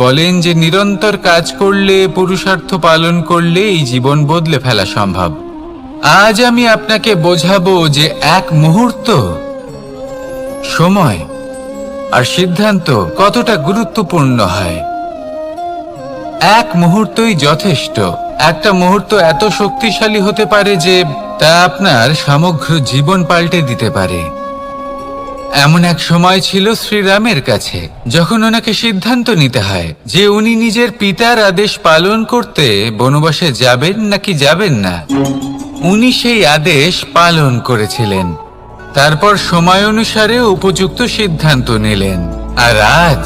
বলেন যে নিরন্তর কাজ করলে, পুরুষার্থ পালন করলে এই জীবন বদলে ফেলা সম্ভব। আজ আমি আপনাকে বোঝাবো যে এক মুহূর্ত, সময় আর সিদ্ধান্ত কতটা গুরুত্বপূর্ণ হয়। এক মুহূর্তই যথেষ্ট। একটা মুহূর্ত এত শক্তিশালী হতে পারে যে তা আপনার সমগ্র জীবন পাল্টে দিতে পারে। এমন এক সময় ছিল শ্রীরামের কাছে যখন ওনাকে সিদ্ধান্ত নিতে হয় যে উনি নিজের পিতার আদেশ পালন করতে বনবাসে যাবেন নাকি যাবেন না। উনি সেই আদেশ পালন করেছিলেন, তারপর সময় অনুসারে উপযুক্ত সিদ্ধান্ত নিলেন। আর আজ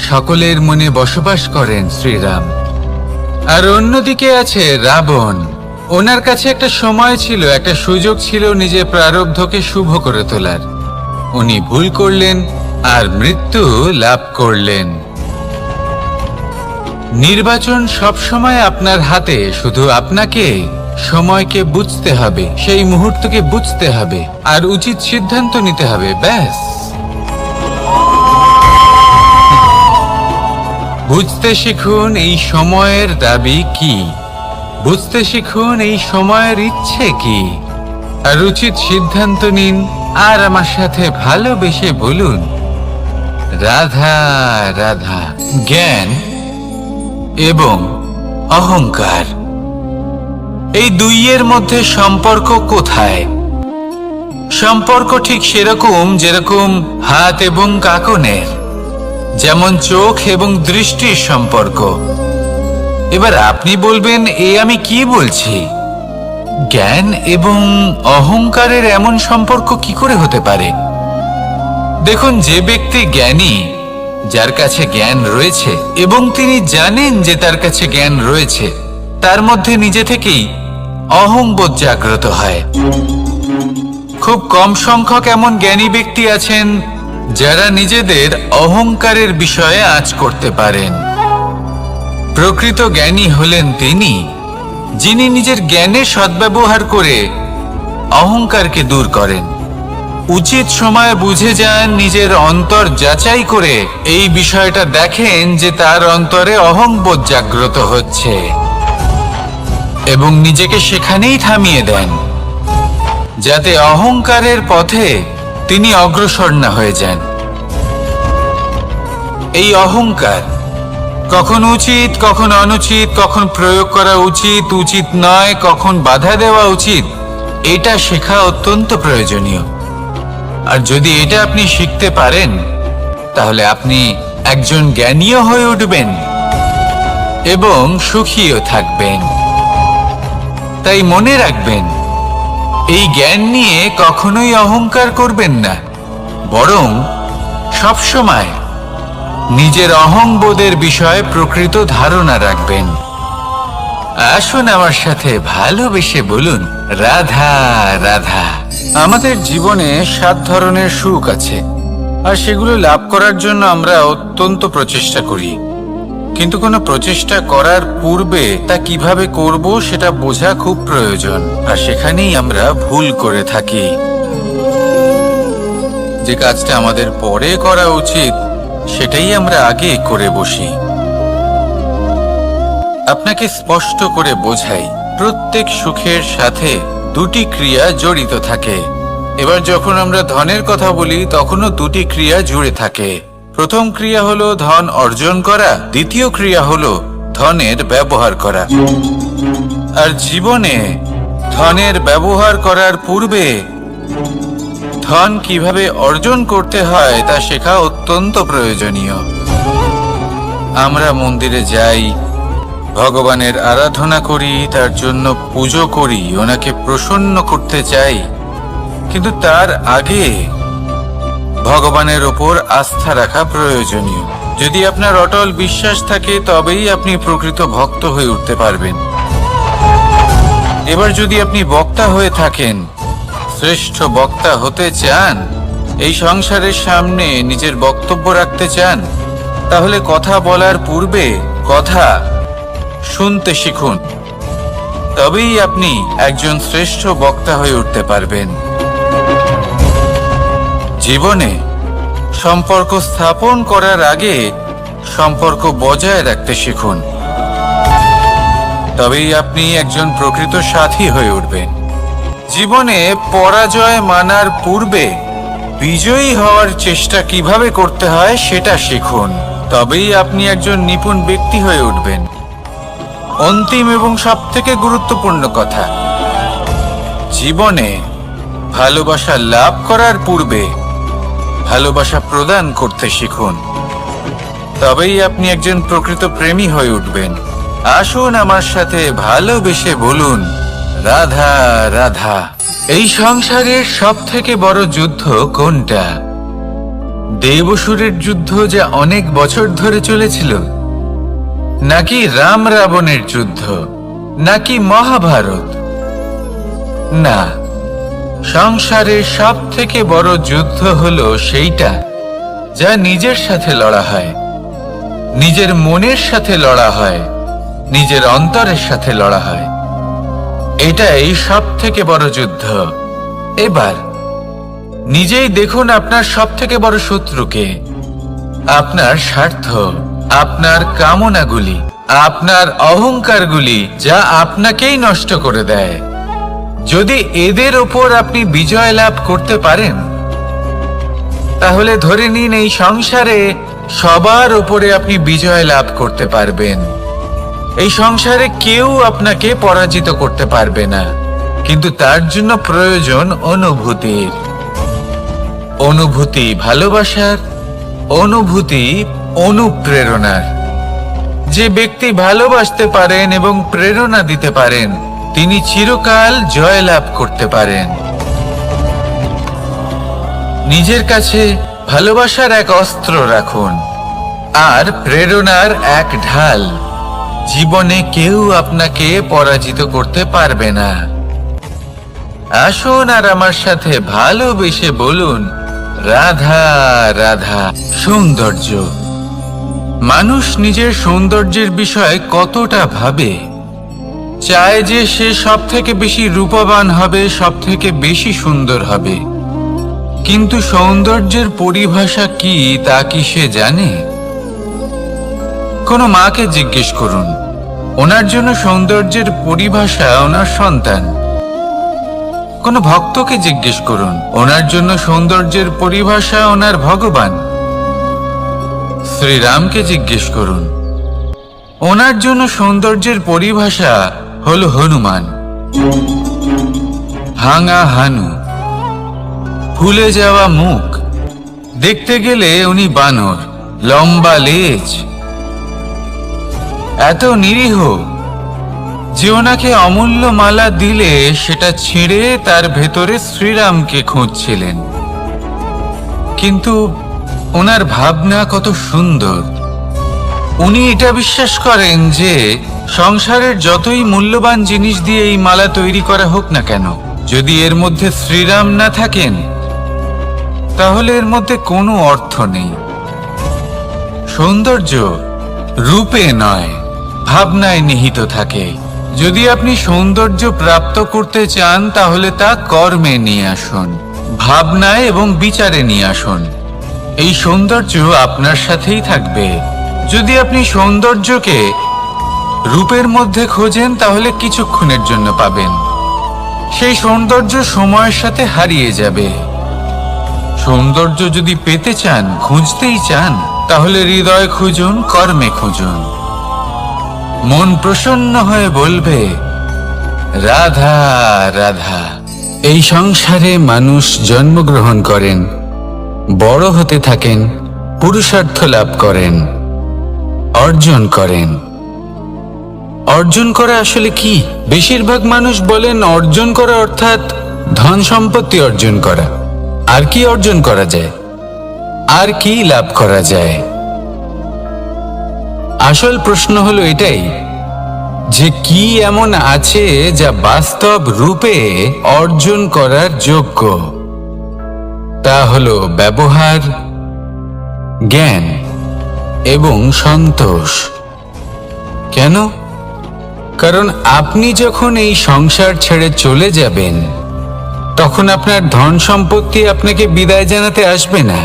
সকলের মনে বসবাস করেন শ্রীরাম। আর অন্যদিকে আছে রাবণ। ওনার কাছে একটা সময় ছিল, একটা সুযোগ ছিল নিজের প্রারব্ধকে শুভ করে তোলার। উনি ভুল করলেন আর মৃত্যু লাভ করলেন। নির্বাচন সবসময় আপনার হাতে, শুধু আপনাকে সময়কে বুঝতে হবে, সেই মুহূর্তকে বুঝতে হবে আর উচিত সিদ্ধান্ত নিতে হবে, ব্যাস। বুঝতে শিখুন এই সময়ের দাবি কি, বুঝতে শিখুন এই সময়ের ইচ্ছে কি, আর উচিত সিদ্ধান্ত নিন। আর আমার সাথে ভালোবেসে বলুন, রাধা রাধা। জ্ঞান এবং অহংকার, এই দুইয়ের মধ্যে সম্পর্ক কোথায়? সম্পর্ক ঠিক সেরকম যেরকম হাত এবং কাঁকনের, যেমন চোখ এবং দৃষ্টির সম্পর্ক। এবার আপনি বলবেন, এ আমি কি বলছি? জ্ঞান এবং অহংকারের এমন সম্পর্ক কি করে হতে পারে? দেখুন, যে ব্যক্তি জ্ঞানী, যার কাছে জ্ঞান রয়েছে এবং তিনি জানেন যে তার কাছে জ্ঞান রয়েছে, তার মধ্যে নিজে থেকেই অহংবোধ জাগ্রত হয়। খুব কম সংখ্যক এমন জ্ঞানী ব্যক্তি আছেন যারা নিজেদের অহংকারের বিষয়ে আঁচ করতে পারেন। প্রকৃত জ্ঞানী হলেন তিনি, যিনি নিজের জ্ঞানের সদ্ব্যবহার করে অহংকারকে দূর করেন। উচিত সময় বুঝে যান, নিজের অন্তর যাচাই করে এই বিষয়টা দেখেন যে তার অন্তরে অহংবোধ জাগ্রত হচ্ছে এবং নিজেকে সেখানেই থামিয়ে দেন, যাতে অহংকারের পথে তিনি অগ্রসর না হয়ে যান। এই অহংকার কখন উচিত, কখন অনুচিত, কখন প্রয়োগ করা উচিত, উচিত নয়, কখন বাধা দেওয়া উচিত, এটা শেখা অত্যন্ত প্রয়োজনীয়। আর যদি এটা আপনি শিখতে পারেন, তাহলে আপনি একজন জ্ঞানীও হয়ে উঠবেন এবং সুখীও থাকবেন। তাই মনে রাখবেন, এই জ্ঞান নিয়ে কখনোই অহংকার করবেন না, বরং সবসময় নিজের অহংবোধের বিষয়ে প্রকৃত ধারণা রাখবেন। আসুন আমার সাথে ভালোবেসে বলুন, রাধা রাধা। আমাদের জীবনে 7 ধরনের সুখ আছে, আর সেগুলো লাভ করার জন্য আমরা অত্যন্ত প্রচেষ্টা করি। কিন্তু কোনো প্রচেষ্টা করার পূর্বে তা কিভাবে করব সেটা বোঝা খুব প্রয়োজন, আর সেখানেই আমরা ভুল করে থাকি। যে কাজটা আমাদের পরে করা উচিত, সেটাই আমরা আগে করে বসি। আপনাকে স্পষ্ট করে বোঝাই, প্রত্যেক সুখের সাথে 2টি ক্রিয়া জড়িত থাকে। এবার যখন আমরা ধনের কথা বলি, তখনও 2টি ক্রিয়া জুড়ে থাকে। প্রথম ক্রিয়া হলো ধন অর্জন করা, দ্বিতীয় ক্রিয়া হলো ধনের ব্যবহার করা। আর জীবনে ধনের ব্যবহার করার পূর্বে ধন কিভাবে অর্জন করতে হয় তা শেখা অত্যন্ত প্রয়োজনীয়। আমরা মন্দিরে যাই, ভগবানের আরাধনা করি, তার জন্য পুজো করি, ওনাকে প্রসন্ন করতে চাই, কিন্তু তার আগে ভগবানের ওপর আস্থা রাখা প্রয়োজনীয়। যদি আপনার অটল বিশ্বাস থাকে, তবেই আপনি প্রকৃত ভক্ত হয়ে উঠতে পারবেন। এবার যদি আপনি বক্তা হয়ে থাকেন, শ্রেষ্ঠ বক্তা হতে চান, এই সংসারের সামনে নিজের বক্তব্য রাখতে চান, তাহলে কথা বলার পূর্বে কথা শুনতে শিখুন। তবেই আপনি একজন শ্রেষ্ঠ বক্তা হয়ে উঠতে পারবেন। জীবনে সম্পর্ক স্থাপন করার আগে সম্পর্ক বজায় রাখতে শিখুন। তবেই আপনি একজন প্রকৃত সাথী হয়ে উঠবেন। জীবনে পরাজয় মানার পূর্বে বিজয়ী হওয়ার চেষ্টা কিভাবে করতে হয় সেটা শিখুন। তবেই আপনি একজন নিপুণ ব্যক্তি হয়ে উঠবেন। অন্তিম এবং সবথেকে গুরুত্বপূর্ণ কথা, জীবনে ভালোবাসা লাভ করার পূর্বে ভালোবাসা প্রদান করতে শিখুন। তবেই আপনি একজন প্রকৃত প্রেমী হয়ে উঠবেন। আসুন আমার সাথে ভালোবেসে বলুন, রাধা রাধা। এই সংসারের সবথেকে বড় যুদ্ধ কোনটা? দেব-অসুরের যুদ্ধ যা অনেক বছর ধরে চলেছিল, নাকি রাম রাবণের যুদ্ধ, নাকি মহাভারত? না, সংসারের সবথেকে বড় যুদ্ধ হলো সেইটা যা নিজের সাথে লড়া হয়, নিজের মনের সাথে লড়া হয়, নিজের অন্তরের সাথে লড়া হয়। এটাই সবথেকে বড় যুদ্ধ। এবার নিজেই দেখুন আপনার সবথেকে বড় শত্রুকে। আপনার স্বার্থ, আপনার কামনাগুলি, আপনার অহংকারগুলি, যা আপনাকেই নষ্ট করে দেয়। যদি এদের ওপর আপনি বিজয় লাভ করতে পারেন, তাহলে ধরে নিন এই সংসারে সবার ওপরে আপনি বিজয় লাভ করতে পারবেন। এই সংসারে কেউ আপনাকে পরাজিত করতে পারবে না। কিন্তু তার জন্য প্রয়োজন অনুভূতির। অনুভূতি ভালোবাসার, অনুভূতি অনুপ্রেরণার। যে ব্যক্তি ভালোবাসতে পারেন এবং প্রেরণা দিতে পারেন, তিনি চিরকাল জয় লাভ করতে পারেন। নিজের কাছে ভালোবাসার এক অস্ত্র রাখুন আর প্রেরণার এক ঢাল। জীবনে কেউ আপনাকে পরাজিত করতে পারবে না। আসুন আর আমার সাথে ভালোবেসে বলুন, রাধা রাধা। সৌন্দর্য। মানুষ নিজের সৌন্দর্যের বিষয়ে কতটা ভাবে, চায় যে সে সব থেকে বেশি রূপবান হবে, সব থেকে বেশি সুন্দর হবে। কিন্তু সৌন্দর্যের পরিভাষা কি তা কি সে জানে? কোনো মাকে জিজ্ঞেস করুন, ওনার জন্য সৌন্দর্যের পরিভাষা ওনার সন্তান। কোনো ভক্তকে জিজ্ঞেস করুন, ওনার জন্য সৌন্দর্যের পরিভাষা ওনার ভগবান। শ্রীরামকে জিজ্ঞেস করুন, ওনার জন্য সৌন্দর্যের পরিভাষা হলো হনুমান। ভাঙা হানু, ফুলে যাওয়া মুখ, দেখতে গেলে উনি বানর, লম্বা লেজ, এত নিরীহ যে ওনাকে অমূল্য মালা দিলে সেটা ছিঁড়ে তার ভেতরে শ্রীরামকে খুঁজছিলেন। কিন্তু ওনার ভাবনা কত সুন্দর। উনি এটা বিশ্বাস করেন যে সংসারের যতই মূল্যবান জিনিস দিয়ে এই মালা তৈরি করা হোক না কেন, যদি এর মধ্যে শ্রীরাম না থাকেন, তাহলে এর মধ্যে কোনো অর্থ নেই। সৌন্দর্য রূপে নয়, ভাবনায় নিহিত থাকে। যদি আপনি সৌন্দর্য প্রাপ্ত করতে চান, তাহলে তা কর্মে নিয়ে আসুন, ভাবনায় এবং বিচারে নিয়ে আসুন। এই সৌন্দর্য আপনার সাথেই থাকবে। যদি আপনি সৌন্দর্যকে রূপের মধ্যে খোঁজেন, তাহলে কিছুক্ষণের জন্য পাবেন। সেই সৌন্দর্য সময়ের সাথে হারিয়ে যাবে। সৌন্দর্য যদি পেতে চান, খুঁজতেই চান, তাহলে হৃদয় খুঁজুন, কর্মে খুঁজুন। মন প্রসন্ন হয়ে বলবে, রাধা রাধা। এই সংসারে মানুষ জন্মগ্রহণ করেন, বড় হতে থাকেন, পুরুষার্থ লাভ করেন, অর্জন করেন। অর্জন করা আসলে কি? বেশিরভাগ মানুষ বলেন অর্জন করা অর্থাৎ ধন সম্পত্তি অর্জন করা। আর কি অর্জন করা যায়? আর কি লাভ করা যায়? আসল প্রশ্ন হলো এটাই যে কি এমন আছে যা বাস্তব রূপে অর্জন করার যোগ্য। তা হলো ব্যবহার, জ্ঞান এবং সন্তোষ। কেন? কারণ আপনি যখন এই সংসার ছেড়ে চলে যাবেন, তখন আপনার ধন সম্পত্তি আপনাকে বিদায় জানাতে আসবে না।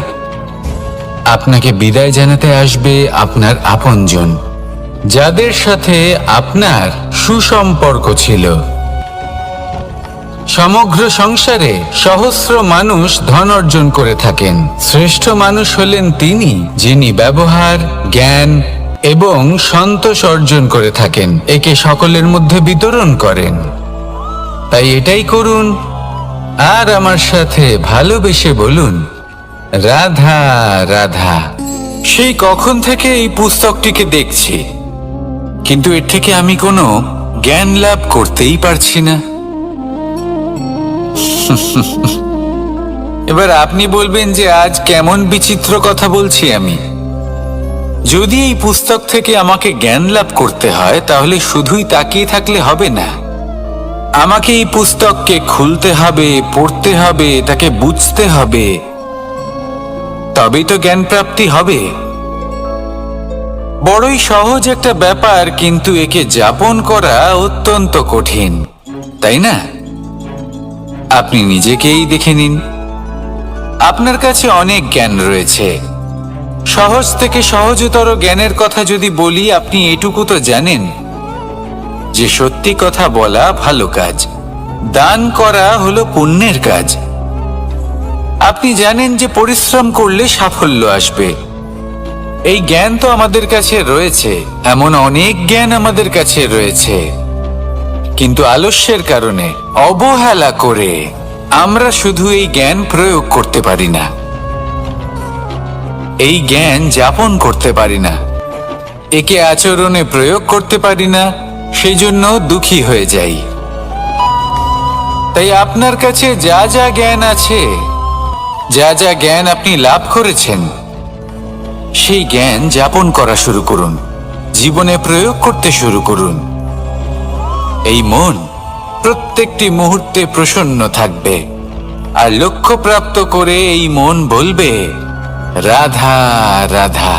আপনাকে বিদায় জানাতে আসবে আপনার আপনজন, যাদের সাথে আপনার সুসম্পর্ক ছিল। সমগ্র সংসারে সহস্র মানুষ ধন অর্জন করে থাকেন। শ্রেষ্ঠ মানুষ হলেন তিনি, যিনি ব্যবহার, জ্ঞান এবং সন্তোষ অর্জন করে থাকেন, একে সকলের মধ্যে বিতরণ করেন। তাই এটাই করুন আর আমার সাথে ভালোবেসে বলুন, রাধা রাধা। সেই কখন থেকে এই পুস্তকটিকে দেখছি, কিন্তু এর থেকে আমি কোনো জ্ঞান লাভ করতেই পারছি না। এবার আপনি বলবেন যে আজ কেমন বিচিত্র কথা বলছি আমি। যদি এই পুস্তক থেকে আমাকে জ্ঞান লাভ করতে হয়, তাহলে শুধুই তাকিয়ে থাকলে হবে না। আমাকে এই পুস্তককে খুলতে হবে, পড়তে হবে, তাকে বুঝতে হবে, তবেই তো জ্ঞান প্রাপ্তি হবে। বড়ই সহজ একটা ব্যাপার, কিন্তু একে যাপন করা অত্যন্ত কঠিন, তাই না? আপনি নিজেকেই দেখে নিন। আপনার কাছে অনেক জ্ঞান রয়েছে। সহজ থেকে সহজতর জ্ঞানের কথা যদি বলি, আপনি এটুকু তো জানেন যে সত্যি কথা বলা ভালো কাজ, দান করা হলো পুণ্যের কাজ। আপনি জানেন যে পরিশ্রম করলে সাফল্য আসবে। এই জ্ঞান তো আমাদের কাছে রয়েছে, এমন অনেক জ্ঞান আমাদের কাছে রয়েছে, কিন্তু আলস্যের কারণে, অবহেলা করে আমরা শুধু এই জ্ঞান প্রয়োগ করতে পারি না, এই জ্ঞান যাপন করতে পারি না, একে আচরণে প্রয়োগ করতে পারি না, সেই জন্য দুঃখী হয়ে যাই। তাই আপনার কাছে যা যা জ্ঞান আছে, যা যা জ্ঞান আপনি লাভ করেছেন, সেই জ্ঞান যাপন করা শুরু করুন, জীবনে প্রয়োগ করতে শুরু করুন। এই মন প্রত্যেকটি মুহূর্তে প্রসন্ন থাকবে, আর লক্ষ্য প্রাপ্ত করে এই মন বলবে, রাধা রাধা।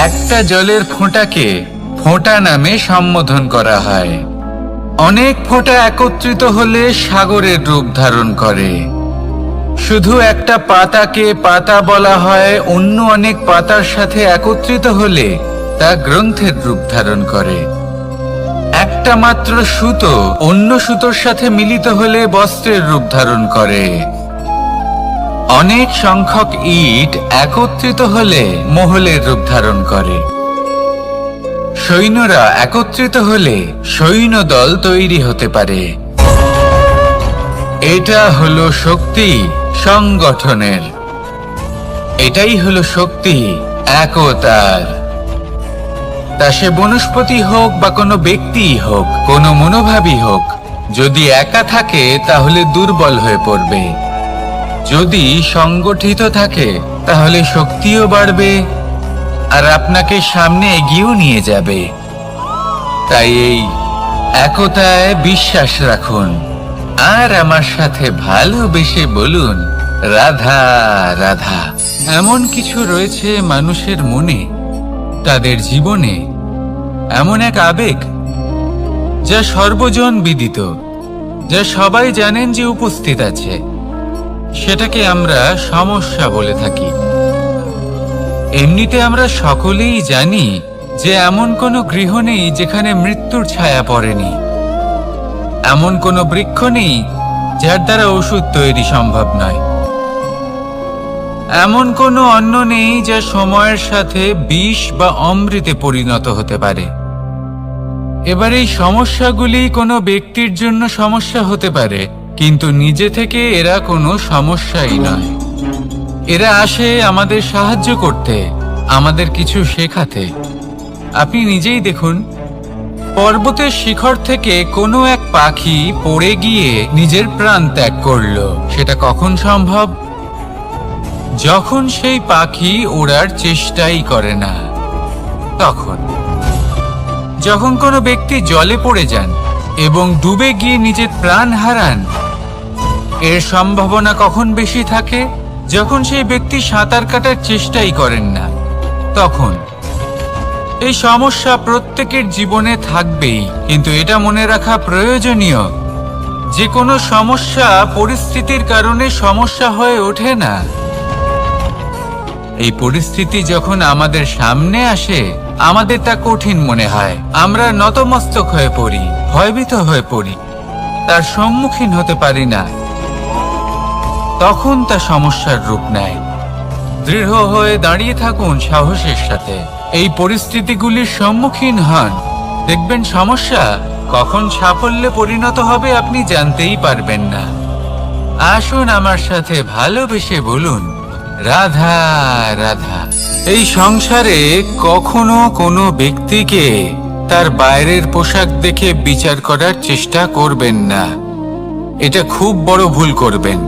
একটা জলের ফোঁটাকে ফোঁটা নামে সম্বোধন করা হয়। অনেক ফোঁটা একত্রিত হলে সাগরের রূপ ধারণ করে। শুধু একটা পাতাকে পাতা বলা হয়, অন্য অনেক পাতার সাথে একত্রিত হলে তা গ্রন্থের রূপ ধারণ করে। একটা মাত্র সুতো অন্য সুতোর সাথে মিলিত হলে বস্ত্রের রূপ ধারণ করে। অনেক সংখ্যক ইট একত্রিত হলে মহলের রূপ ধারণ করে। সৈন্যরা একত্রিত হলে সৈন্যদল তৈরি হতে পারে। এটা হলো শক্তি সংগঠনের, এটাই হলো শক্তি একতার। তা সে বনস্পতি হোক বা কোনো ব্যক্তিই হোক, কোনো মনোভাবই হোক, যদি একা থাকে তাহলে দুর্বল হয়ে পড়বে। যদি সংগঠিত থাকে তাহলে শক্তিও বাড়বে আর আপনাকে সামনে এগিয়েও নিয়ে যাবে। তাই এই একতায় বিশ্বাস রাখুন আর আমার সাথে ভালোবেসে বলুন, রাধা রাধা। এমন কিছু রয়েছে মানুষের মনে, তাদের জীবনে এমন এক আবেগ যা সর্বজন বিদিত, যা সবাই জানেন যে উপস্থিত আছে, সেটাকে আমরা সমস্যা বলে থাকি। এমনিতে আমরা সকলেই জানি যে এমন কোনো গৃহ নেই যেখানে মৃত্যুর ছায়া পড়েনি, এমন কোনো বৃক্ষ নেই যার দ্বারা ওষুধ তৈরি সম্ভব নয়, এমন কোনো অন্ন নেই যা সময়ের সাথে বিষ বা অমৃতে পরিণত হতে পারে। এবার এই সমস্যাগুলি কোনো ব্যক্তির জন্য সমস্যা হতে পারে, কিন্তু নিজে থেকে এরা কোনো সমস্যাই নয়। এরা আসে আমাদের সাহায্য করতে, আমাদের কিছু শেখাতে। আপনি নিজেই দেখুন, পর্বতের শিখর থেকে কোনো এক পাখি পড়ে গিয়ে নিজের প্রাণ ত্যাগ করলো। সেটা কখন সম্ভব? যখন সেই পাখি ওড়ার চেষ্টাই করে না। তখন যখন কোনো ব্যক্তি জলে পড়ে যান এবং ডুবে গিয়ে নিজের প্রাণ হারান, এর সম্ভাবনা কখন বেশি থাকে? যখন সেই ব্যক্তি সাঁতার কাটার চেষ্টাই করেন না। তখন এই সমস্যা প্রত্যেকের জীবনে থাকবেই, কিন্তু এটা মনে রাখা প্রয়োজনীয় যে কোনো সমস্যা পরিস্থিতির কারণে সমস্যা হয়ে ওঠে না। এই পরিস্থিতি যখন আমাদের সামনে আসে, আমাদের তা কঠিন মনে হয়। আমরা নতমস্তক হয়ে পড়ি, ভয়ভীত হয়ে পড়ি, তার সম্মুখীন হতে পারি না। তখন তা সমস্যার রূপ নেয়। দৃঢ় হয়ে দাঁড়িয়ে থাকুন সাহসের সাথে, এই পরিস্থিতিগুলির সম্মুখীন হন। দেখবেন সমস্যা কখন সাফল্যে পরিণত হবে আপনি জানতেই পারবেন না। আসুন আমার সাথে ভালোবেসে বলুন, রাধা রাধা। এই সংসারে কখনো কোনো ব্যক্তিকে তার বাইরের পোশাক দেখে বিচার করার চেষ্টা করবেন না। এটা খুব বড় ভুল করবেন।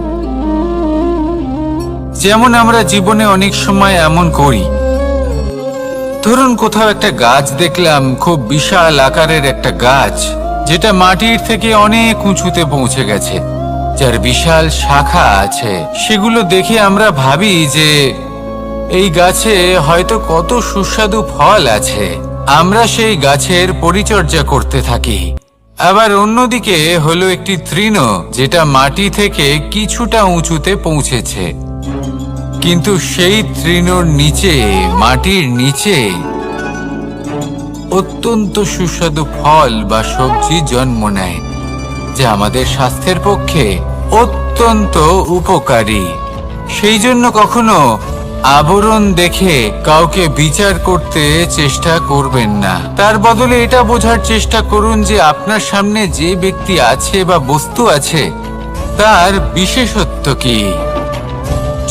যেমন আমরা জীবনে অনেক সময় এমন করি। ধরুন কোথাও একটা গাছ দেখলাম, খুব বিশাল আকারের একটা গাছ, যেটা মাটির থেকে অনেক উঁচুতে পৌঁছে গেছে, যার বিশাল শাখা আছে। সেগুলো দেখে আমরা ভাবি যে এই গাছে হয়তো কত সুস্বাদু ফল আছে। আমরা সেই গাছের পরিচর্যা করতে থাকি। আবার অন্যদিকে হলো একটি তৃণ, যেটা মাটি থেকে কিছুটা উঁচুতে পৌঁছেছে, কিন্তু সেই তৃণর নিচে, মাটির নিচে অত্যন্ত সুস্বাদু ফল বা সবজি জন্ম নেয়, যা আমাদের স্বাস্থ্যের পক্ষে অত্যন্ত উপকারী। সেই জন্য কখনো আবরণ দেখে কাউকে বিচার করতে চেষ্টা করবেন না। তার বদলে এটা বোঝার চেষ্টা করুন যে আপনার সামনে যে ব্যক্তি আছে বা বস্তু আছে, তার বিশেষত্ব কি।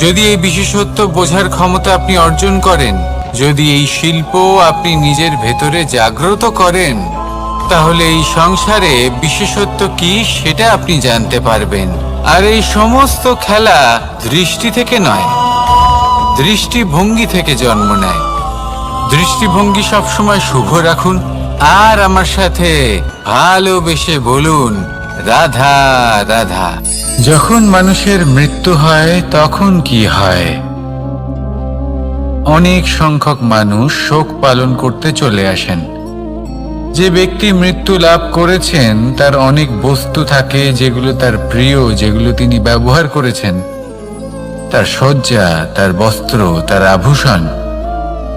যদি এই বিশেষত্ব বোঝার ক্ষমতা আপনি অর্জন করেন, যদি এই শিল্প আপনি নিজের ভেতরে জাগ্রত করেন, তাহলে এই সংসারে বিশেষত্ব কি সেটা আপনি জানতে পারবেন। আর এই সমস্ত খেলা দৃষ্টি থেকে নয়, দৃষ্টিভঙ্গি থেকে জন্ম নেয়। দৃষ্টিভঙ্গি সবসময় শুভ রাখুন আর আমার সাথে ভালোবেসে বলুন, রাধা রাধা। যখন মানুষের মৃত্যু হয় তখন কি হয়? অনেক সংখ্যক মানুষ শোক পালন করতে চলে আসেন। যে ব্যক্তি মৃত্যু লাভ করেছেন তার অনেক বস্তু থাকে যেগুলো তার প্রিয়, যেগুলো তিনি ব্যবহার করেছেন। তার শয্যা, তার বস্ত্র, তার আভূষণ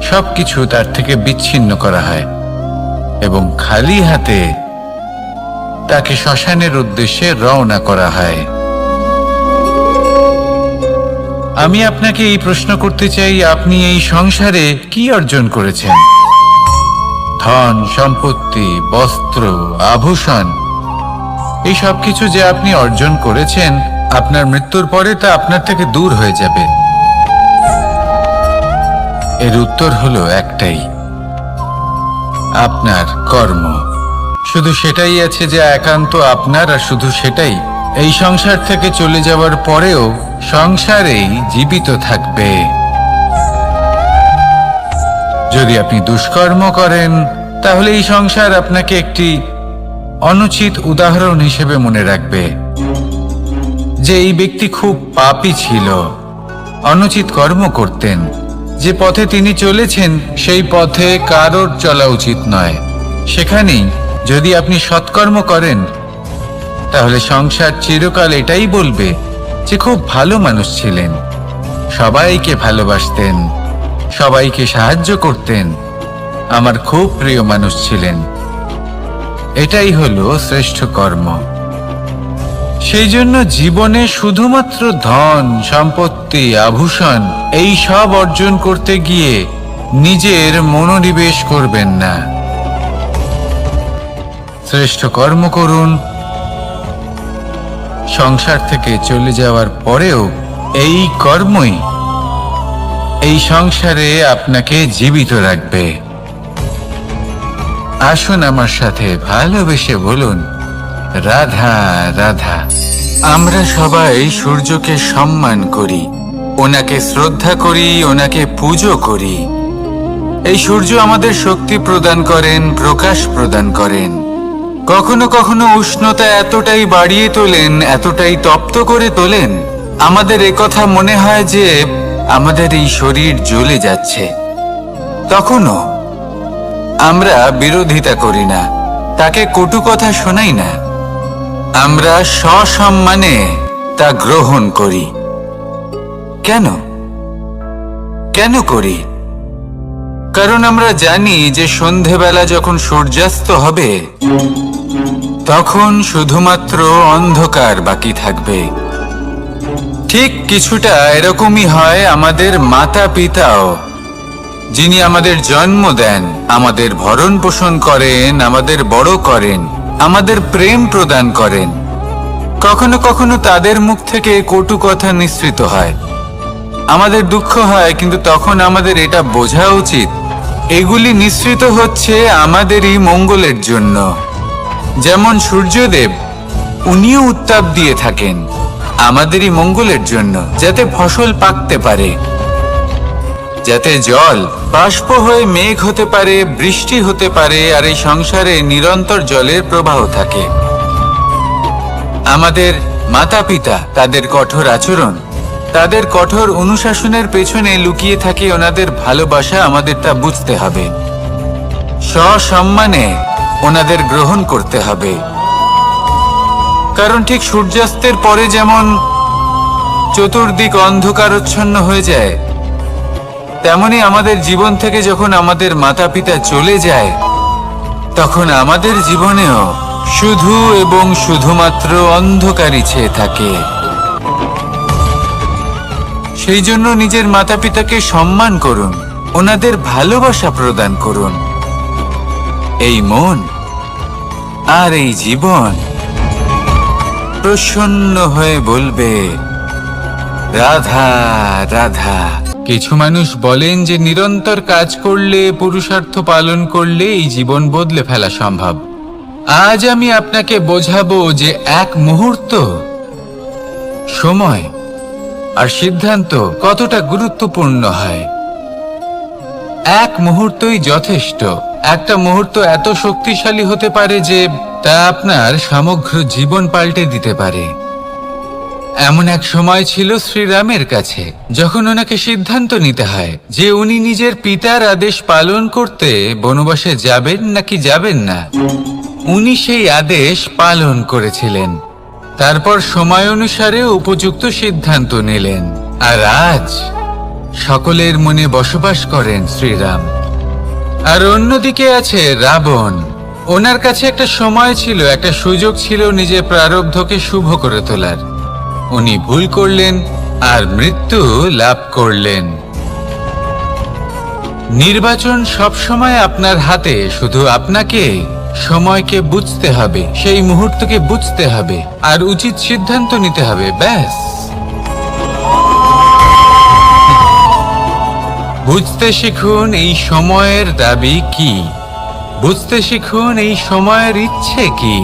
সবকিছু তার থেকে বিচ্ছিন্ন করা হয় এবং খালি হাতে তাকে শ্মশানের উদ্দেশ্যে রওনা করা হয়। আমি আপনাকে এই প্রশ্ন করতে চাই, আপনি এই সংসারে কি অর্জন করেছেন? ধন সম্পত্তি, বস্ত্র, আভূষণ, এই সব কিছু যে আপনি অর্জন করেছেন, আপনার মৃত্যুর পরে তা আপনার থেকে দূর হয়ে যাবে। এর উত্তর হলো একটাই, আপনার কর্ম। শুধু সেটাই আছে যে একান্ত আপনার, আর শুধু সেটাই এই সংসার থেকে চলে যাওয়ার পরেও সংসারেই জীবিত থাকবে। যদি আপনি দুষ্কর্ম করেন, তাহলে এই সংসার আপনাকে একটি অনুচিত উদাহরণ হিসেবে মনে রাখবে যে এই ব্যক্তি খুব পাপী ছিল, অনুচিত কর্ম করতেন। যে পথে তিনি চলেছেন সেই পথে কারোর চলা উচিত নয়। সেখানেই যদি আপনি সৎকর্ম করেন, তাহলে সংসার চিরকাল এটাই বলবে যে খুব ভালো মানুষ ছিলেন, সবাইকে ভালোবাসতেন, সবাইকে সাহায্য করতেন, আমার খুব প্রিয় মানুষ ছিলেন। এটাই হলো শ্রেষ্ঠ কর্ম। সেই জন্য জীবনে শুধুমাত্র ধন সম্পত্তি, আভূষণ এই সব অর্জন করতে গিয়ে নিজের মনোনিবেশ করবেন না। শ্রেষ্ঠ কর্ম করুন। সংসার থেকে চলে যাওয়ার পরেও এই কর্মই এই সংসারে আপনাকে জীবিত রাখবে। আসুন আমার সাথে ভালোবেসে বলুন, রাধা রাধা। আমরা সবাই সূর্যকে সম্মান করি, ওনাকে শ্রদ্ধা করি, ওনাকে পুজো করি। এই সূর্য আমাদের শক্তি প্রদান করেন, প্রকাশ প্রদান করেন। কখনো কখনো উষ্ণতা এতটাই বাড়িয়ে তোলেন, এতটাই তপ্ত করে তোলেন, আমাদের একথা মনে হয় যে আমাদের এই শরীর জ্বলে যাচ্ছে। তখনও আমরা বিরোধিতা করি না, তাকে কটু কথা শোনাই না, আমরা সসম্মানে তা গ্রহণ করি। কেন? কেন করি? কারণ আমরা জানি যে সন্ধেবেলা যখন সূর্যাস্ত হবে তখন শুধুমাত্র অন্ধকার বাকি থাকবে। ঠিক কিছুটা এরকমই হয় আমাদের মাতা পিতাও, যিনি আমাদের জন্ম দেন, আমাদের ভরণ পোষণ করেন, আমাদের বড় করেন, আমাদের প্রেম প্রদান করেন। কখনো কখনো তাদের মুখ থেকে কটু কথা নিঃসৃত হয়, আমাদের দুঃখ হয়, কিন্তু তখন আমাদের এটা বোঝা উচিত এগুলি নিঃসৃত হচ্ছে আমাদেরই মঙ্গলের জন্য। যেমন সূর্যদেব, উনিও উত্তাপ দিয়ে থাকেন আমাদেরই মঙ্গলের জন্য, যাতে ফসল পাকতে পারে, যাতে জল বাষ্প হয়ে মেঘ হতে পারে, বৃষ্টি হতে পারে, আর এই সংসারে নিরন্তর জলের প্রবাহ থাকে। আমাদের মাতা পিতা, তাদের কঠোর আচরণ, তাদের কঠোর অনুশাসনের পেছনে লুকিয়ে থাকে ওনাদের ভালোবাসা। আমাদের তা বুঝতে হবে, সসম্মানে ওনাদের গ্রহণ করতে হবে। কারণ ঠিক সূর্যাস্তের পরে যেমন চতুর্দিক অন্ধকারচ্ছন্ন হয়ে যায়, তেমনি আমাদের জীবন থেকে যখন আমাদের মাতা পিতা চলে যায় তখন আমাদের জীবনেও শুধু এবং শুধুমাত্র অন্ধকারই ছেয়ে থাকে। সেই জন্য নিজের মাতা পিতাকে সম্মান করুন, ওনাদের ভালোবাসা প্রদান করুন। এই মন আর এই জীবন প্রসন্ন হয়ে বলবে রাধা রাধা। কিছু মানুষ বলেন যে নিরন্তর কাজ করলে, পুরুষার্থ পালন করলে এই জীবন বদলে ফেলা সম্ভব। আজ আমি আপনাকে বোঝাবো যে এক মুহূর্ত, সময় আর সিদ্ধান্ত কতটা গুরুত্বপূর্ণ হয়। এক মুহূর্তই যথেষ্ট। একটা মুহূর্ত এত শক্তিশালী হতে পারে যে তা আপনার সমগ্র জীবন পাল্টে দিতে পারে। এমন এক সময় ছিল শ্রীরামের কাছে, যখন ওনাকে সিদ্ধান্ত নিতে হয় যে উনি নিজের পিতার আদেশ পালন করতে বনবাসে যাবেন নাকি যাবেন না। উনি সেই আদেশ পালন করেছিলেন, তারপর সময় অনুসারে উপযুক্ত সিদ্ধান্ত নিলেন। আর আজ সকলের মনে বসবাস করেন শ্রীরাম। আর অন্যদিকে আছে রাবণ। ওনার কাছে একটা সময় ছিল, একটা সুযোগ ছিল নিজের প্রারব্ধকে শুভ করে তোলার। উনি ভুল করলেন আর মৃত্যু লাভ করলেন। নির্বাচন সবসময় আপনার হাতে, শুধু আপনাকে সময়কে বুঝতে হবে, সেই মুহূর্তকে বুঝতে হবে আর উচিত সিদ্ধান্ত নিতে হবে, ব্যাস। বুঝতে শিখুন এই সময়ের দাবি কি, বুঝতে শিখুন এই সময়ের ইচ্ছে কি,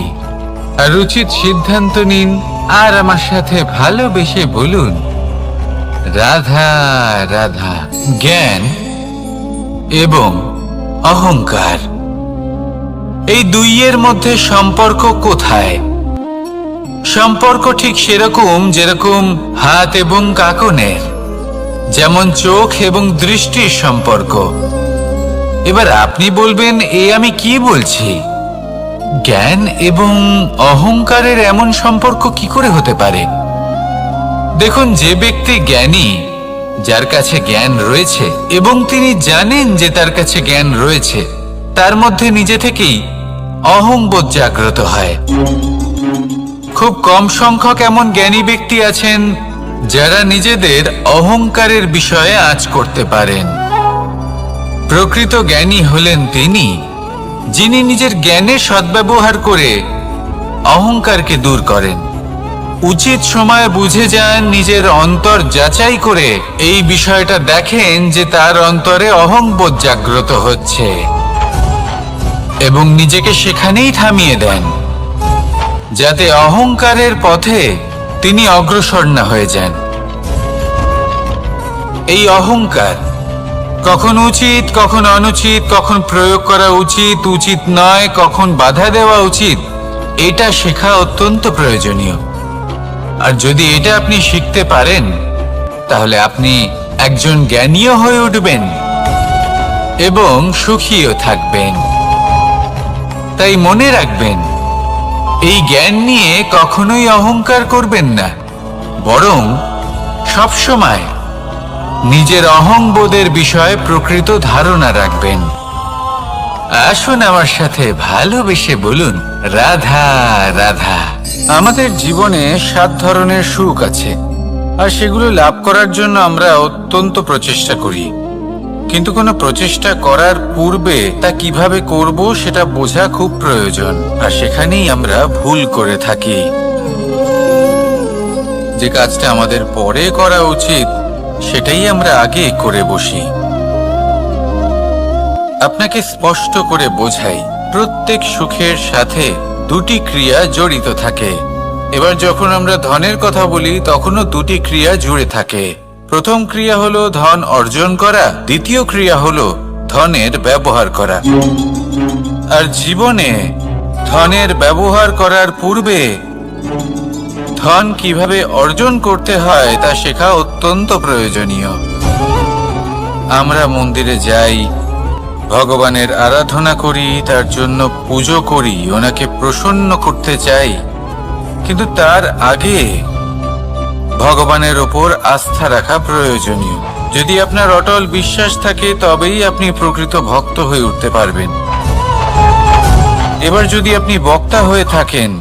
আর উচিত সিদ্ধান্ত নিন। আর আমার সাথে ভালোবেসে বলুন রাধা রাধা। জ্ঞান এবং অহংকার, এই দুইয়ের মধ্যে সম্পর্ক কোথায়? সম্পর্ক ঠিক সেরকম যেরকম হাত এবং কাঁকনের, যেমন চোখ এবং দৃষ্টির সম্পর্ক। এবার আপনি বলবেন, এ আমি কি বলছি? জ্ঞান এবং অহংকারের এমন সম্পর্ক কি করে হতে পারে? দেখুন, যে ব্যক্তি জ্ঞানী, যার কাছে জ্ঞান রয়েছে এবং তিনি জানেন যে তার কাছে জ্ঞান রয়েছে, তার মধ্যে নিজে থেকেই অহংবোধ জাগ্রত হয়। খুব কম সংখ্যক এমন জ্ঞানী ব্যক্তি আছেন যারা নিজেদের অহংকারের বিষয়ে আঁচ করতে পারেন। প্রকৃত জ্ঞানী হলেন তিনি, যিনি নিজের জ্ঞানের সদ্ব্যবহার করে অহংকারকে দূর করেন। উচিত সময় বুঝে যান, নিজের অন্তর যাচাই করে এই বিষয়টা দেখেন যে তার অন্তরে অহংবোধ জাগ্রত হচ্ছে এবং নিজেকে সেখানেই থামিয়ে দেন, যাতে অহংকারের পথে তিনি অগ্রসর না হয়ে যান। এই অহংকার কখন উচিত, কখন অনুচিত, কখন প্রয়োগ করা উচিত, উচিত নয়, কখন বাধা দেওয়া উচিত, এটা শেখা অত্যন্ত প্রয়োজনীয়। আর যদি এটা আপনি শিখতে পারেন, তাহলে আপনি একজন জ্ঞানীও হয়ে উঠবেন এবং সুখীও থাকবেন। তাই মনে রাখবেন, এই জ্ঞান নিয়ে কখনোই অহংকার করবেন না, বরং সবসময় নিজের অহংবোধের বিষয়ে প্রকৃত ধারণা রাখবেন। আসুন আমার সাথে ভালোবেসে বলুন, রাধা রাধা। আমাদের জীবনে 7 ধরনের সুখ আছে, আর সেগুলো লাভ করার জন্য আমরা অত্যন্ত প্রচেষ্টা করি। কিন্তু কোনো প্রচেষ্টা করার পূর্বে তা কিভাবে করব সেটা বোঝা খুব প্রয়োজন, আর সেখানেই আমরা ভুল করে থাকি। যে কাজটা আমাদের পরে করা উচিত সেটাই আমরা আগে করে বসি। আপনাকে স্পষ্ট করে বোঝাই, প্রত্যেক সুখের সাথে 2টি ক্রিয়া জড়িত থাকে। এবার যখন আমরা ধনের কথা বলি তখনও 2টি ক্রিয়া জুড়ে থাকে। প্রথম ক্রিয়া হলো ধন অর্জন করা, দ্বিতীয় ক্রিয়া হলো ধনের ব্যবহার করা। আর জীবনে ধনের ব্যবহার করার পূর্বে ধন কিভাবে অর্জন করতে হয় তা শেখা অত্যন্ত প্রয়োজনীয়। আমরা মন্দিরে যাই, ভগবানের আরাধনা করি, তার জন্য পুজো করি, ওনাকে প্রসন্ন করতে চাই, কিন্তু তার আগে ভগবানের ওপর আস্থা রাখা প্রয়োজনীয়। যদি আপনার অটল বিশ্বাস থাকে তবেই আপনি প্রকৃত ভক্ত হয়ে উঠতে পারবেন। এবার যদি আপনি বক্তা হয়ে থাকেন,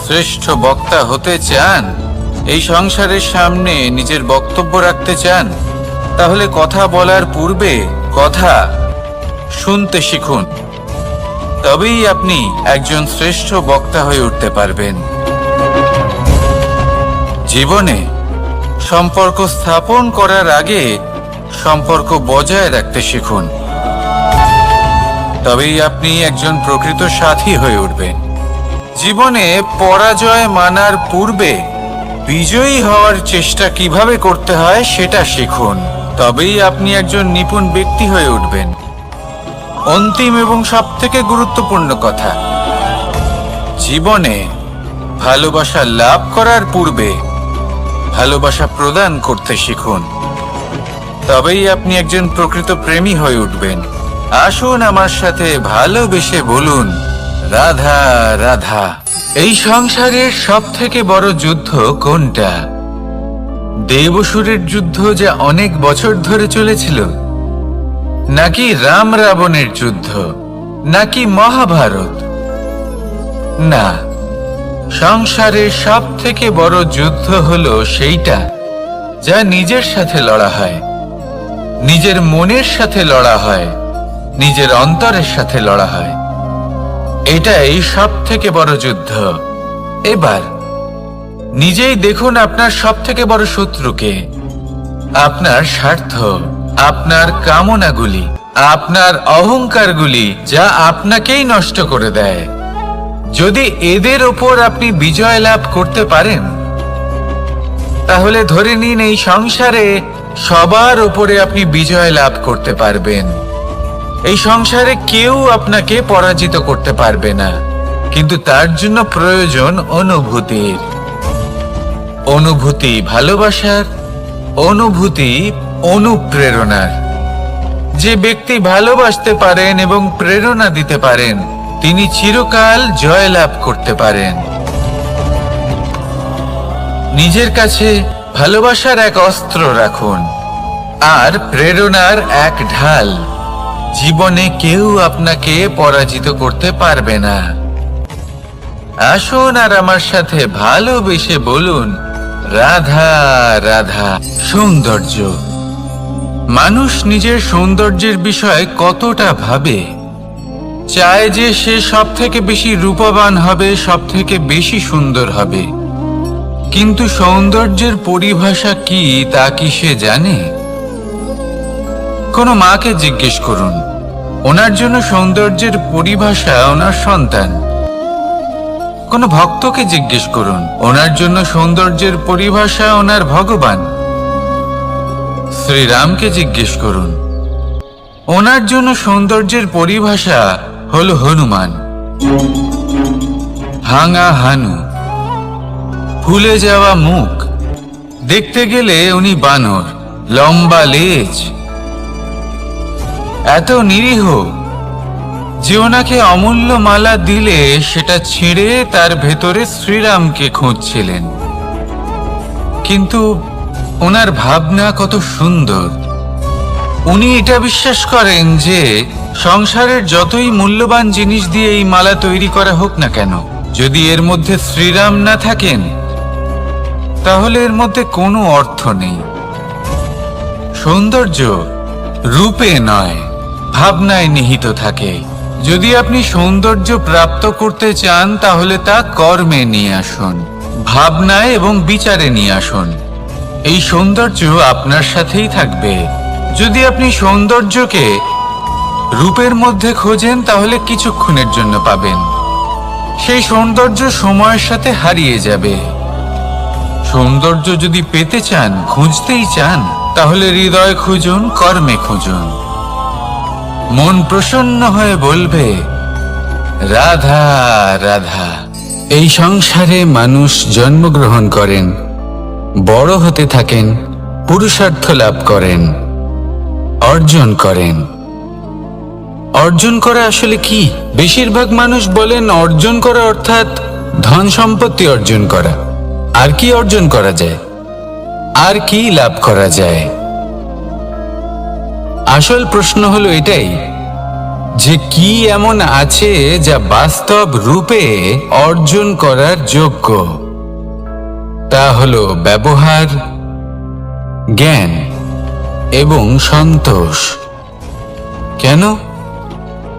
শ্রেষ্ঠ বক্তা হতে চান, এই সংসারের সামনে নিজের বক্তব্য রাখতে চান, তাহলে কথা বলার পূর্বে কথা শুনতে শিখুন। তবেই আপনি একজন শ্রেষ্ঠ বক্তা হয়ে উঠতে পারবেন। জীবনে সম্পর্ক স্থাপন করার আগে সম্পর্ক বজায় রাখতে শিখুন। তবেই আপনি একজন প্রকৃত সাথী হয়ে উঠবেন। জীবনে পরাজয় মানার পূর্বে বিজয়ী হওয়ার চেষ্টা কিভাবে করতে হয় সেটা শিখুন। তবেই আপনি একজন নিপুণ ব্যক্তি হয়ে উঠবেন। অন্তিম এবং সবথেকে গুরুত্বপূর্ণ কথা, জীবনে ভালোবাসা লাভ করার পূর্বে ভালোবাসা প্রদান করতে শিখুন। তবেই আপনি একজন প্রকৃত প্রেমী হয়ে উঠবেন। আসুন আমার সাথে ভালোবেসে বলুন, রাধা রাধা। এই সংসারের সবথেকে বড় যুদ্ধ কোনটা? দেব-অসুরের যুদ্ধ যা অনেক বছর ধরে চলেছিল, নাকি রাম রাবণের যুদ্ধ, নাকি মহাভারত? না, সংসারের সবথেকে বড় যুদ্ধ হলো সেইটা যা নিজের সাথে লড়া হয়, নিজের মনের সাথে লড়া হয়, নিজের অন্তরের সাথে লড়া হয়। এটাই সবথেকে বড় যুদ্ধ। এবার নিজেই দেখুন আপনার সবথেকে বড় শত্রুকে। আপনার স্বার্থ, আপনার কামনাগুলি, আপনার অহংকারগুলি, যা আপনাকেই নষ্ট করে দেয়। যদি এদের ওপর আপনি বিজয় লাভ করতে পারেন, তাহলে ধরে নিন এই সংসারে সবার উপরে আপনি বিজয় লাভ করতে পারবেন। এই সংসারে কেউ আপনাকে পরাজিত করতে পারবে না, কিন্তু তার জন্য প্রয়োজন অনুভূতির। অনুভূতি ভালোবাসার, অনুভূতি অনুপ্রেরণার। যে ব্যক্তি ভালোবাসতে পারেন এবং প্রেরণা দিতে পারেন, তিনি চিরকাল জয় লাভ করতে পারেন। নিজের কাছে ভালোবাসার এক অস্ত্র রাখুন আর প্রেরণার এক ঢাল। জীবনে কেউ আপনাকে পরাজিত করতে পারবে না। আসুন আর আমার সাথে ভালোবেসে বলুন, রাধা রাধা। সৌন্দর্য। মানুষ নিজের সৌন্দর্যের বিষয়ে কতটা ভাবে, চায় যে সে সব থেকে বেশি রূপবান হবে, সব থেকে বেশি সুন্দর হবে। কিন্তু সৌন্দর্যের পরিভাষা কি তা কি সে জানে? কোনো মাকে জিজ্ঞেস করুন, ওনার জন্য সৌন্দর্যের পরিভাষা ওনার সন্তান। কোনো ভক্তকে জিজ্ঞেস করুন, ওনার জন্য সৌন্দর্যের পরিভাষা ওনার ভগবান। শ্রীরামকে জিজ্ঞেস করুন, ওনার জন্য সৌন্দর্যের পরিভাষা হলো হনুমান। ভাঙা হানু, ফুলে যাওয়া মুখ, দেখতে গেলে উনি বানর, লম্বা লেজ, এত নিরীহ যে ওনাকে অমূল্য মালা দিলে সেটা ছিঁড়ে তার ভেতরে শ্রীরামকে খুঁজছিলেন। কিন্তু ওনার ভাবনা কত সুন্দর। উনি এটা বিশ্বাস করেন যে সংসারের যতই মূল্যবান জিনিস দিয়ে এই মালা তৈরি করা হোক না কেন, যদি এর মধ্যে শ্রীরাম না থাকেন তাহলে এর মধ্যে কোনো অর্থ নেই। সৌন্দর্য রূপে নয়, ভাবনায় নিহিত থাকে। যদি আপনি সৌন্দর্য প্রাপ্ত করতে চান তাহলে তা কর্মে নিয়ে আসুন, ভাবনায় এবং বিচারে নিয়ে আসুন। এই সৌন্দর্য আপনার সাথেই থাকবে। যদি আপনি সৌন্দর্যকে রূপের মধ্যে খোঁজেন তাহলে কিছুক্ষণের জন্য পাবেন, সেই সৌন্দর্য সময়ের সাথে হারিয়ে যাবে। সৌন্দর্য যদি পেতে চান, খুঁজতেই চান, তাহলে হৃদয় খুঁজুন, কর্মে খুঁজুন। মন প্রসন্ন হয়ে বলবে রাধা রাধা। এই সংসারে মানুষ জন্মগ্রহণ করেন, বড় হতে থাকেন, পুরুষার্থ লাভ করেন, অর্জন করেন। অর্জন করা আসলে কি? বেশিরভাগ মানুষ বলেন অর্জন করা অর্থাৎ ধন সম্পত্তি অর্জন করা। আর কি অর্জন করা যায়? আর কি লাভ করা যায়? আসল প্রশ্ন হলো এটাই যে কি এমন আছে যা বাস্তব রূপে অর্জন করার যোগ্য। তা হলো ব্যবহার, জ্ঞান এবং সন্তোষ। কেন?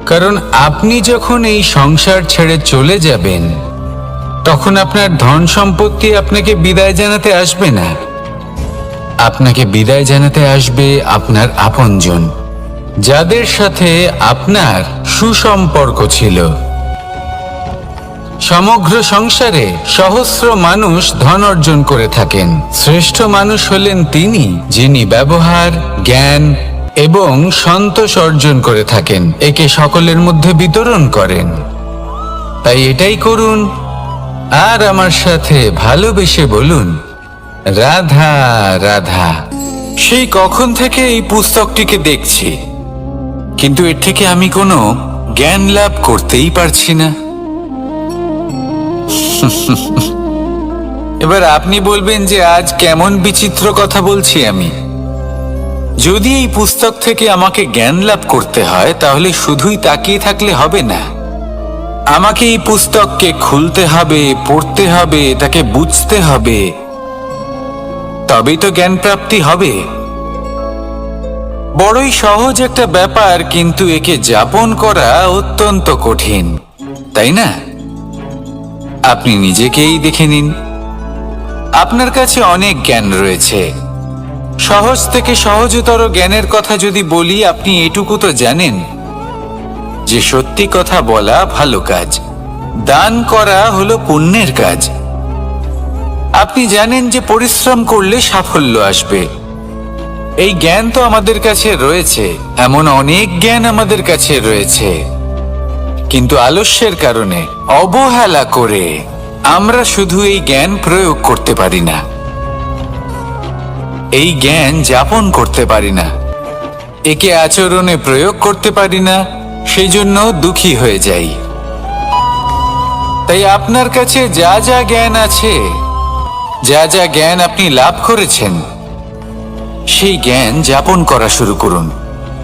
কারণ আপনি যখন এই সংসার ছেড়ে চলে যাবেন তখন আপনার ধন সম্পত্তি আপনাকে বিদায় জানাতে আসবে না। আপনাকে বিদায় জানাতে আসবে আপনার আপনজন, যাদের সাথে আপনার সুসম্পর্ক ছিল। সমগ্র সংসারে সহস্র মানুষ ধন অর্জন করে থাকেন। শ্রেষ্ঠ মানুষ হলেন তিনি যিনি ব্যবহার, জ্ঞান এবং সন্তোষ অর্জন করে থাকেন, একে সকলের মধ্যে বিতরণ করেন। তাই এটাই করুন আর আমার সাথে ভালোবেসে বলুন রাধা রাধা। সেই কখন থেকে এই পুস্তকটিকে দেখছি, কিন্তু এর থেকে আমি কোনো জ্ঞান লাভ করতেই পারছি না। এবার আপনি বলবেন যে আজ কেমন বিচিত্র কথা বলছি আমি। যদি এই পুস্তক থেকে আমাকে জ্ঞান লাভ করতে হয় তাহলে শুধুই তাকিয়ে থাকলে হবে না। আমাকে এই পুস্তককে খুলতে হবে, পড়তে হবে, তাকে বুঝতে হবে, তবেই তো জ্ঞান প্রাপ্তি হবে। বড়ই সহজ একটা ব্যাপার, কিন্তু একে যাপন করা অত্যন্ত কঠিন, তাই না? আপনি নিজেকেই দেখে নিন। আপনার কাছে অনেক জ্ঞান রয়েছে। সহজ থেকে সহজতর জ্ঞানের কথা যদি বলি, আপনি এটুকু তো জানেন যে সত্যি কথা বলা ভালো কাজ, দান করা হলো পুণ্যের কাজ। আপনি জানেন যে পরিশ্রম করলে সাফল্য আসবে। এই জ্ঞান তো আমাদের কাছে রয়েছে, এমন অনেক জ্ঞান আমাদের কাছে রয়েছে, কিন্তু আলস্যের কারণে, অবহেলা করে আমরা শুধু এই জ্ঞান প্রয়োগ করতে পারি না, এই জ্ঞান যাপন করতে পারি না, একে আচরণে প্রয়োগ করতে পারি না, সেই জন্য দুঃখী হয়ে যাই। তাই আপনার কাছে যা যা জ্ঞান আছে, যা যা জ্ঞান আপনি লাভ করেছেন, সেই জ্ঞান যাপন করা শুরু করুন,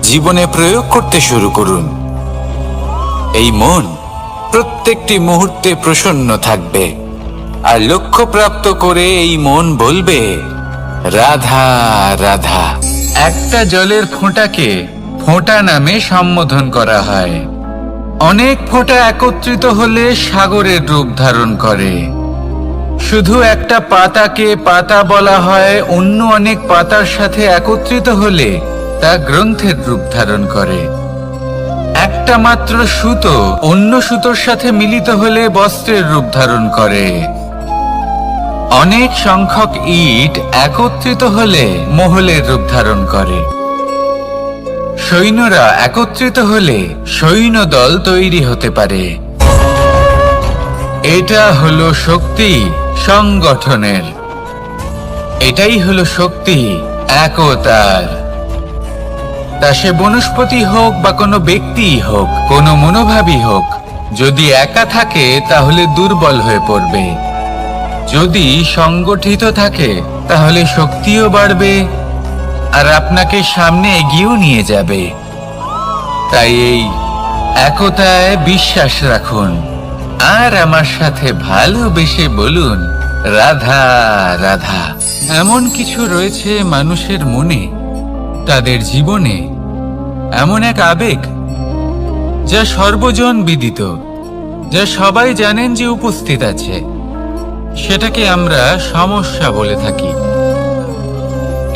জীবনে প্রয়োগ করতে শুরু করুন। এই মন প্রত্যেকটি মুহূর্তে প্রসন্ন থাকবে, আর লক্ষ্য প্রাপ্ত করে এই মন বলবে রাধা রাধা। একটা জলের ফোঁটাকে ফোঁটা নামে সম্বোধন করা হয়। অনেক ফোঁটা একত্রিত হলে সাগরের রূপ ধারণ করে। শুধু একটা পাতাকে পাতা বলা হয়, অন্য অনেক পাতার সাথে একত্রিত হলে তা গ্রন্থের রূপ ধারণ করে। একটা মাত্র সুতো অন্য সুতোর সাথে মিলিত হলে বস্ত্রের রূপ ধারণ করে। অনেক সংখ্যক ইট একত্রিত হলে মহলের রূপ ধারণ করে। সৈন্যরা একত্রিত হলে সৈন্যদল তৈরি হতে পারে। এটা হলো শক্তি সংগঠনের, এটাই হলো শক্তি একতার। তা সে বনস্পতি হোক বা কোনো ব্যক্তিই হোক, কোনো মনোভাবই হোক, যদি একা থাকে তাহলে দুর্বল হয়ে পড়বে। যদি সংগঠিত থাকে তাহলে শক্তিও বাড়বে আর আপনাকে সামনে এগিয়েও নিয়ে যাবে। তাই এই একতায় বিশ্বাস রাখুন আর আমার সাথে ভালোবেসে বলুন, রাধা রাধা। এমন কিছু রয়েছে মানুষের মনে, তাদের জীবনে এমন এক আবেগ যা সর্বজন বিদিত, যা সবাই জানেন যে উপস্থিত আছে। সেটাকে আমরা সমস্যা বলে থাকি।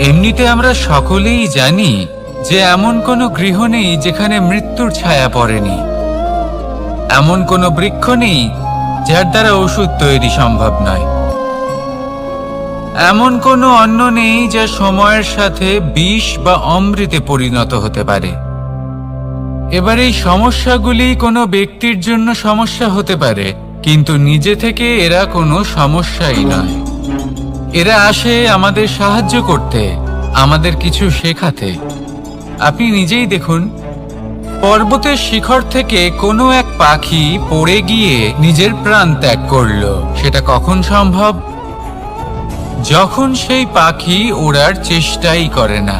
এমনিতে আমরা সকলেই জানি যে এমন কোনো গৃহ নেই যেখানে মৃত্যুর ছায়া পড়েনি, এমন কোনো বৃক্ষ নেই যার দ্বারা ওষুধ তৈরি সম্ভব নয়, এমন কোনো অন্ন নেই যা সময়ের সাথে বিষ বা অমৃতে পরিণত হতে পারে। এবার এই সমস্যাগুলি কোনো ব্যক্তির জন্য সমস্যা হতে পারে, কিন্তু নিজে থেকে এরা কোনো সমস্যাই নয়। এরা আসে আমাদের সাহায্য করতে, আমাদের কিছু শেখাতে। আপনি নিজেই দেখুন, পর্বতের শিখর থেকে কোনো এক পাখি পড়ে গিয়ে নিজের প্রাণ ত্যাগ করলো। সেটা কখন সম্ভব? যখন সেই পাখি ওড়ার চেষ্টাই করে না।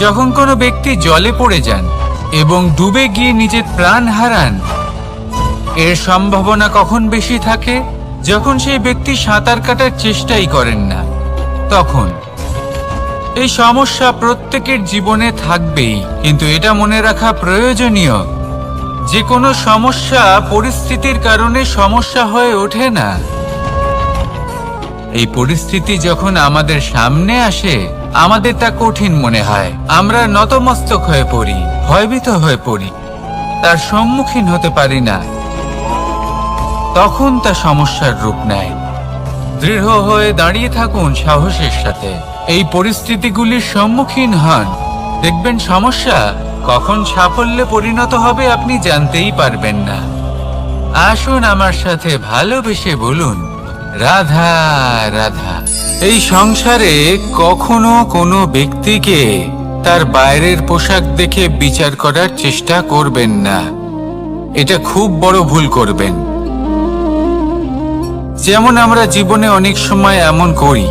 যখন কোনো ব্যক্তি জলে পড়ে যান এবং ডুবে গিয়ে নিজের প্রাণ হারান, এর সম্ভাবনা কখন বেশি থাকে? যখন সেই ব্যক্তি সাঁতার কাটার চেষ্টাই করেন না। তখন এই সমস্যা প্রত্যেকের জীবনে থাকবেই, কিন্তু এটা মনে রাখা প্রয়োজনীয় যে কোনো সমস্যা পরিস্থিতির কারণে সমস্যা হয়ে ওঠে না। এই পরিস্থিতি যখন আমাদের সামনে আসে, আমাদের তা কঠিন মনে হয়। আমরা নতমস্তক হয়ে পড়ি, ভয়ভীত হয়ে পড়ি, তার সম্মুখীন হতে পারি না। তখন তা সমস্যার রূপ নেয়। দৃঢ় হয়ে দাঁড়িয়ে থাকুন সাহসের সাথে, এই পরিস্থিতিগুলির সম্মুখীন হন। দেখবেন সমস্যা কখন সাফল্যে পরিণত হবে আপনি জানতেই পারবেন না। আসুন আমার সাথে ভালোবেসে বলুন, রাধা রাধা। এই সংসারে কখনো কোনো ব্যক্তিকে তার বাইরের পোশাক দেখে বিচার করার চেষ্টা করবেন না। এটা খুব বড় ভুল করবেন। যেমন আমরা জীবনে অনেক সময় এমন করি।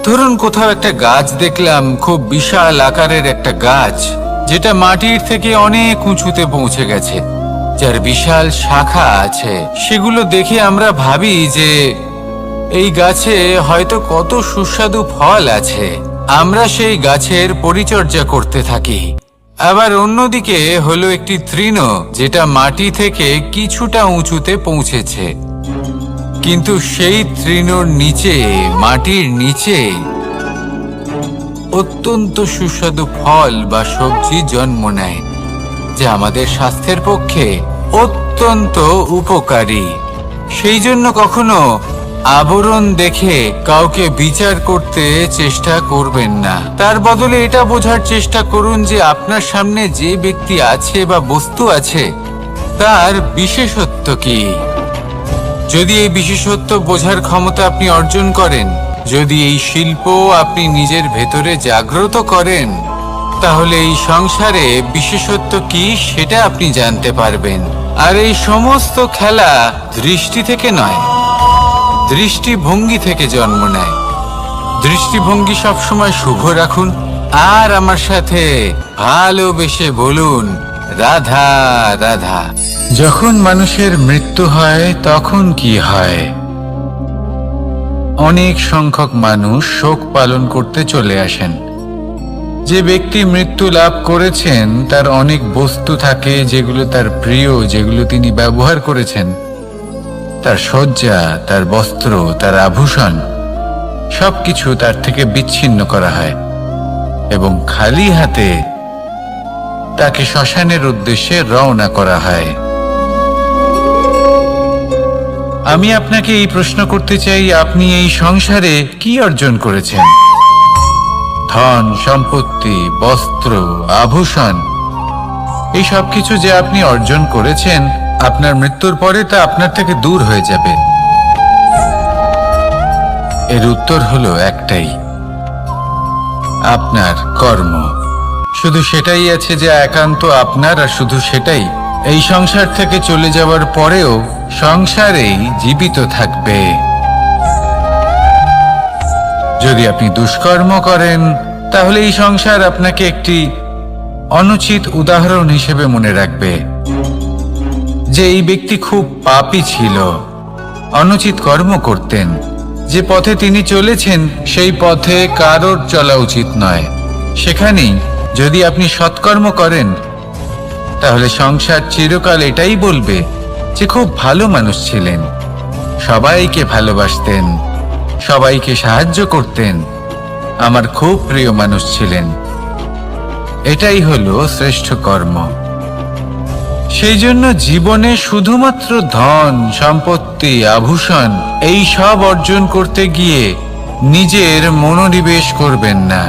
ধরুন কোথাও একটা গাছ দেখলাম, খুব বিশাল আকারের একটা গাছ, যেটা মাটির থেকে অনেক উঁচুতে পৌঁছে গেছে, যার বিশাল শাখা আছে। সেগুলো দেখে আমরা ভাবি যে এই গাছে হয়তো কত সুস্বাদু ফল আছে। আমরা সেই গাছের পরিচর্যা করতে থাকি। আবার অন্যদিকে হলো একটি তৃণ, যেটা মাটি থেকে কিছুটা উঁচুতে পৌঁছেছে, কিন্তু সেই তৃণর নিচে, মাটির নিচে অত্যন্ত সুস্বাদু ফল বা সবজি জন্ম নেয়, যা আমাদের স্বাস্থ্যের পক্ষে অত্যন্ত উপকারী। সেই জন্য কখনো আবরণ দেখে কাউকে বিচার করতে চেষ্টা করবেন না। তার বদলে এটা বোঝার চেষ্টা করুন যে আপনার সামনে যে ব্যক্তি আছে বা বস্তু আছে, তার বিশেষত্ব কি। যদি এই বিশেষত্ব বোঝার ক্ষমতা আপনি অর্জন করেন, যদি এই শিল্প আপনি নিজের ভেতরে জাগ্রত করেন, তাহলে এই সংসারে বিশেষত্ব কি সেটা আপনি জানতে পারবেন। আর এই সমস্ত খেলা দৃষ্টি থেকে নয়, দৃষ্টিভঙ্গি থেকে জন্ম নেয়। দৃষ্টিভঙ্গি সবসময় শুভ রাখুন আর আমার সাথে ভালোবেসে বলুন, রাধা রাধা। যখন মানুষের মৃত্যু হয় তখন কি হয়? অনেক সংখ্যক মানুষ শোক পালন করতে চলে আসেন। যে ব্যক্তি মৃত্যু লাভ করেছেন তার অনেক বস্তু থাকে যেগুলো তার প্রিয়, যেগুলো তিনি ব্যবহার করেছেন। তার শয্যা, তার বস্ত্র, তার আভূষণ সবকিছু তার থেকে বিচ্ছিন্ন করা হয় এবং খালি হাতে তাকে শ্মশানের উদ্দেশ্যে রওনা করা হয়। আমি আপনাকে এই প্রশ্ন করতে চাই, আপনি এই সংসারে কি অর্জন করেছেন? ধন সম্পত্তি, বস্ত্র, আভূষণ, এই সব কিছু যে আপনি অর্জন করেছেন, আপনার মৃত্যুর পরে তা আপনার থেকে দূর হয়ে যাবে। এর উত্তর হলো একটাই, আপনার কর্ম। শুধু সেটাই আছে যে একান্ত আপনার, আর শুধু সেটাই এই সংসার থেকে চলে যাওয়ার পরেও সংসারেই জীবিত থাকবে। যদি আপনি দুষ্কর্ম করেন তাহলে এই সংসার আপনাকে একটি অনুচিত উদাহরণ হিসেবে মনে রাখবে যে এই ব্যক্তি খুব পাপী ছিল, অনুচিত কর্ম করতেন। যে পথে তিনি চলেছেন সেই পথে কারোর চলা উচিত নয়। সেখানেই যদি আপনি সৎকর্ম করেন তাহলে সংসার চিরকাল এটাই বলবে যে খুব ভালো মানুষ ছিলেন, সবাইকে ভালোবাসতেন, সবাইকে সাহায্য করতেন, আমার খুব প্রিয় মানুষ ছিলেন। এটাই হলো শ্রেষ্ঠ কর্ম। সেই জন্য জীবনে শুধুমাত্র ধন সম্পত্তি আভূষণ এই সব অর্জন করতে গিয়ে নিজের মনোনিবেশ করবেন না।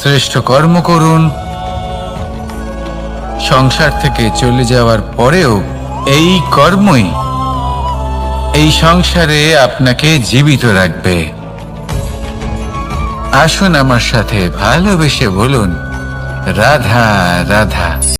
শ্রেষ্ঠ কর্ম করুন। সংসার থেকে চলে যাওয়ার পরেও এই কর্মই এই সংসারে আপনাকে জীবিত রাখবে। আসুন আমার সাথে ভালোবেসে বলুন, রাধা রাধা।